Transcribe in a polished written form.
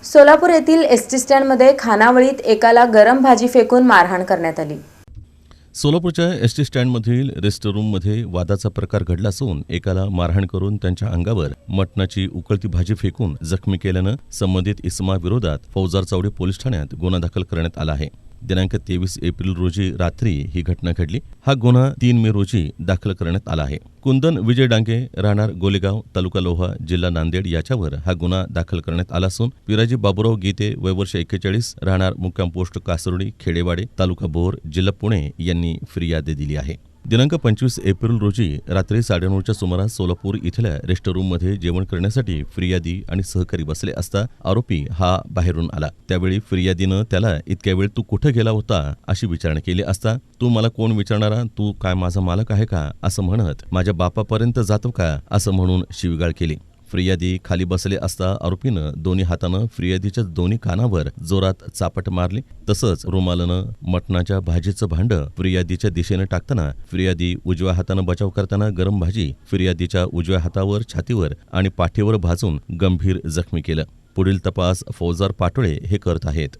सोलापूर येथील एसटी स्टँडमध्ये खानावळीत एकाला गरम भाजी फेकून मारहाण करण्यात आली। सोलापूरच्या एसटी स्टँडमधील रेस्टरूममध्ये वादाचा प्रकार घडला असून एकाला मारहाण करून त्यांच्या अंगावर मटणाची उकळती भाजी फेकून जखमी केल्यानं संबंधित इसमाविरोधात फौजदार चावडी पोलीस ठाण्यात गुन्हा दाखल करण्यात आला आहे। दिनांक 23 एप्रिल रोजी रात्री ही घटना घडली। हा गुन्हा 3 मे रोजी दाखल करण्यात आला आहे। कुंदन विजय डांगे राहणार गोलेगाव तालुका लोहा जिल्हा नांदेड याच्यावर हा गुन्हा दाखल करण्यात आला असून पिराजी बाबूराव गीते वय वर्ष 41 राहणार मुक्काम पोस्ट कासर्डी खेडेवाडे तालुका भोर जिल्हा पुणे यांनी फिर्याद दिली आहे। दिनांक 25 एप्रिल रोजी रात्री 9:30च्या सुमारास सोलापूर इथल्या रेस्टरूममध्ये जेवण करण्यासाठी फिर्यादी आणि सहकारी बसले असता आरोपी हा बाहेरून आला। त्यावेळी फिर्यादीनं त्याला इतक्या वेळ तू कुठे गेला होता अशी विचारणा केली असता तू मला कोण विचारणारा, तू काय माझा मालक आहे का असं म्हणत माझ्या बापापर्यंत जातो का असं म्हणून शिवीगाळ केली। फिर्यादी खाली बसले असता आरोपीनं दोन्ही हातानं फिर्यादीच्या दोन्ही कानावर जोरात चापट मारली। तसंच रुमालानं मटणाच्या भाजीचं भांड फिर्यादीच्या दिशेने टाकताना फिर्यादी उजव्या हातानं बचाव करताना गरम भाजी फिर्यादीच्या उजव्या हातावर छातीवर आणि पाठीवर भाजून गंभीर जखमी केलं। पुढील तपास फौजदार पाटोळे हे करत आहेत।